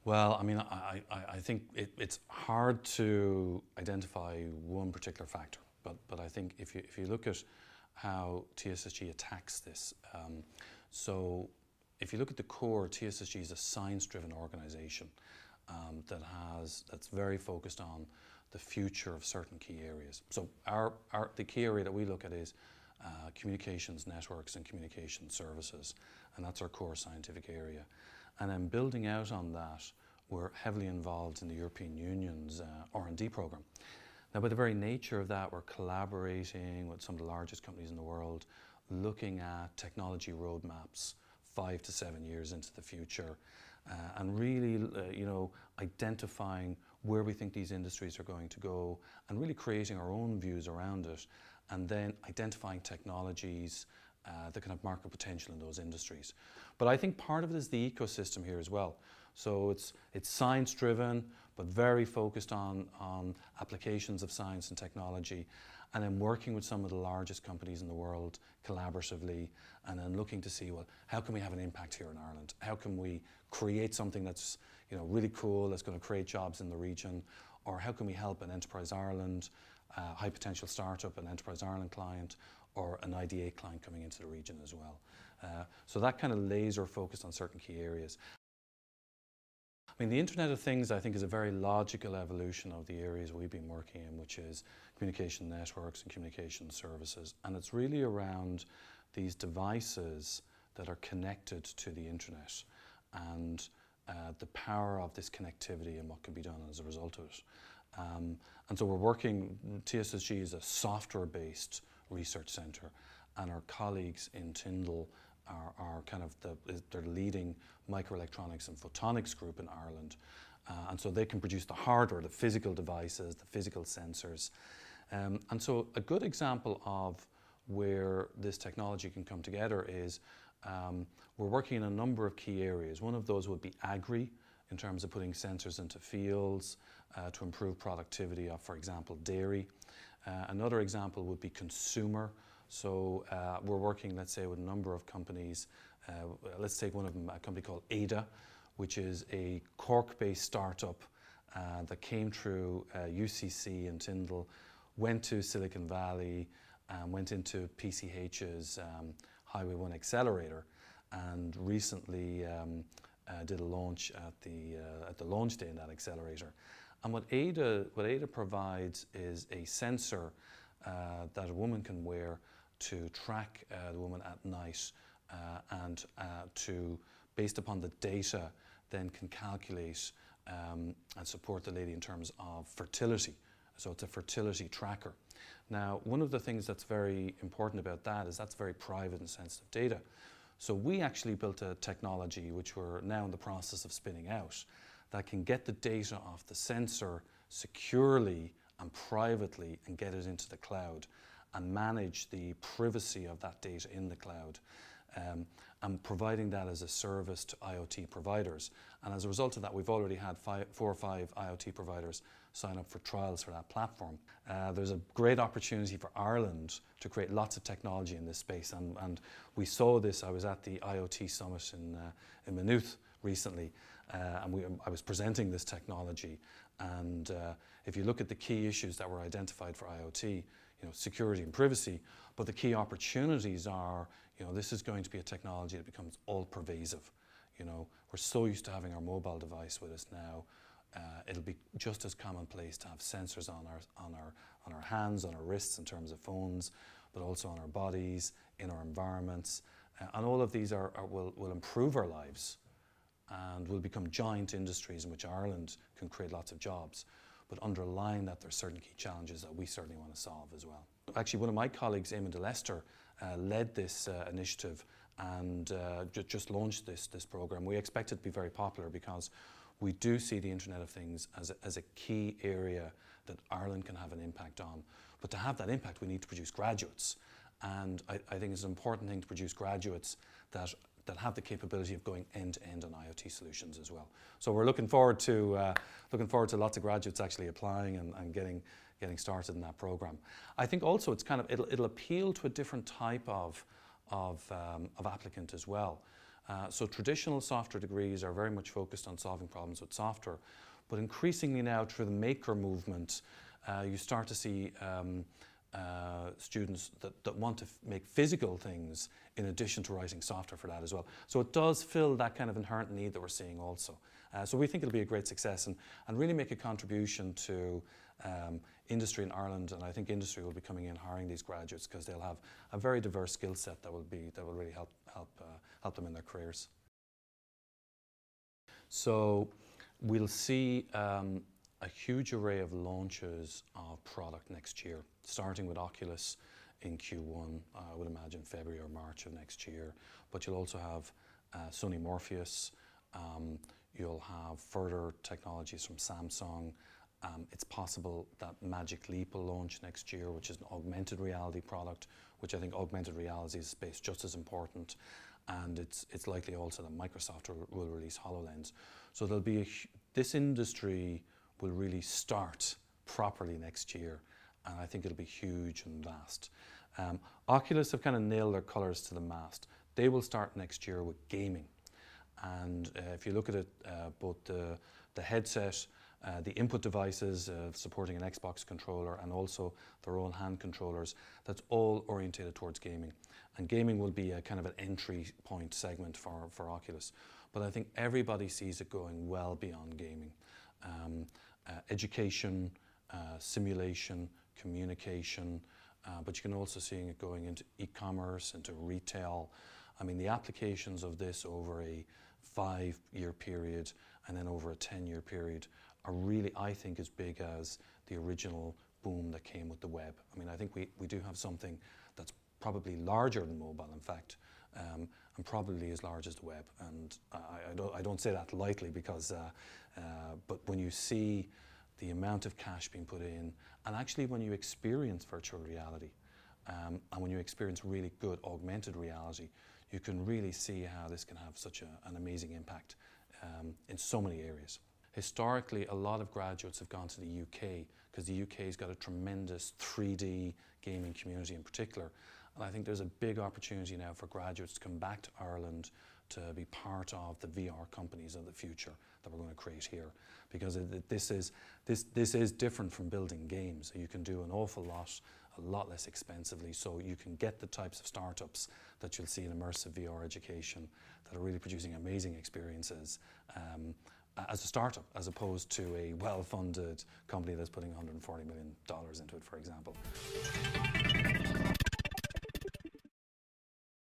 Well, I mean, I think it's hard to identify one particular factor, but I think if you look at how TSSG attacks this, so if you look at the core, TSSG is a science-driven organisation that's very focused on the future of certain key areas. So the key area that we look at is communications networks and communication services, and that's our core scientific area. And then building out on that, we're heavily involved in the European Union's R&D programme. Now, by the very nature of that, we're collaborating with some of the largest companies in the world, looking at technology roadmaps 5 to 7 years into the future, and really, identifying where we think these industries are going to go, and really creating our own views around it, and then identifying technologies that can have market potential in those industries. But I think part of it is the ecosystem here as well. So it's science-driven, but very focused on applications of science and technology, and then working with some of the largest companies in the world collaboratively, and then looking to see, well, how can we have an impact here in Ireland? How can we create something that's really cool, that's going to create jobs in the region? Or how can we help an Enterprise Ireland, high potential startup, an Enterprise Ireland client, or an IDA client coming into the region as well? So that kind of laser focused on certain key areas. I mean, the Internet of Things, I think, is a very logical evolution of the areas we've been working in, which is communication networks and communication services. And it's really around these devices that are connected to the Internet, and the power of this connectivity and what can be done as a result of it. And so we're working, TSSG is a software-based research centre, and our colleagues in Tyndall are kind of they're leading microelectronics and photonics group in Ireland. And so they can produce the hardware, the physical devices, the physical sensors. And so a good example of where this technology can come together is we're working in a number of key areas. One of those would be agri, in terms of putting sensors into fields to improve productivity of, for example, dairy. Another example would be consumer. So we're working, let's say, with a number of companies. Let's take one of them, a company called Ada, which is a Cork-based startup that came through UCC in Tyndall, went to Silicon Valley, went into PCH's Highway 1 Accelerator, and recently did a launch at the launch day in that accelerator. And what Ada provides is a sensor that a woman can wear to track the woman at night, and based upon the data, then can calculate and support the lady in terms of fertility. So it's a fertility tracker. Now, one of the things that's very important about that is that's very private and sensitive data. So we actually built a technology which we're now in the process of spinning out that can get the data off the sensor securely and privately and get it into the cloud and manage the privacy of that data in the cloud, and providing that as a service to IoT providers. And as a result of that, we've already had 4 or 5 IoT providers sign up for trials for that platform. There's a great opportunity for Ireland to create lots of technology in this space, and we saw this. I was at the IoT Summit in Maynooth recently, and I was presenting this technology, and if you look at the key issues that were identified for IoT, security and privacy, but the key opportunities are, this is going to be a technology that becomes all pervasive. We're so used to having our mobile device with us now. It'll be just as commonplace to have sensors on our hands, on our wrists in terms of phones, but also on our bodies, in our environments, and all of these will improve our lives and will become giant industries in which Ireland can create lots of jobs. But underlying that, there are certain key challenges that we certainly want to solve as well. Actually, one of my colleagues, Eamon de Lester, led this initiative and just launched this program. We expect it to be very popular because we do see the Internet of Things as a key area that Ireland can have an impact on. But to have that impact, we need to produce graduates. And I think it's an important thing to produce graduates that have the capability of going end-to-end on IoT solutions as well. So we're looking forward to lots of graduates actually applying and getting started in that program. I think also it'll appeal to a different type of applicant as well. So traditional software degrees are very much focused on solving problems with software, but increasingly now through the maker movement, you start to see students that want to make physical things in addition to writing software for that as well. So it does fill that kind of inherent need that we're seeing also. So we think it'll be a great success and really make a contribution to industry in Ireland, and I think industry will be coming in hiring these graduates because they'll have a very diverse skill set that will really help them in their careers. So we'll see a huge array of launches of product next year, starting with Oculus in Q1, I would imagine February or March of next year. But you'll also have Sony Morpheus, you'll have further technologies from Samsung. It's possible that Magic Leap will launch next year, which is an augmented reality product, which I think augmented reality is space just as important. And it's likely also that Microsoft will release HoloLens. So there'll be this industry will really start properly next year, and I think it'll be huge and vast. Oculus have kind of nailed their colours to the mast. They will start next year with gaming, and if you look at it, both the headset, the input devices supporting an Xbox controller, and also their own hand controllers, that's all orientated towards gaming. And gaming will be a kind of an entry point segment for Oculus. But I think everybody sees it going well beyond gaming. Education, simulation, communication, but you can also see it going into e-commerce, into retail. I mean, the applications of this over a 5-year period and then over a 10-year period are really, I think, as big as the original boom that came with the web. I mean, I think we do have something that's probably larger than mobile, in fact, and probably as large as the web. And I don't say that lightly because, but when you see the amount of cash being put in, and actually when you experience virtual reality, and when you experience really good augmented reality, you can really see how this can have such an amazing impact in so many areas. Historically, a lot of graduates have gone to the UK because the UK's got a tremendous 3D gaming community in particular. And I think there's a big opportunity now for graduates to come back to Ireland to be part of the VR companies of the future that we're going to create here. Because this is different from building games. You can do an awful lot, a lot less expensively, so you can get the types of startups that you'll see in immersive VR education that are really producing amazing experiences as a startup, as opposed to a well-funded company that's putting $140 million into it, for example.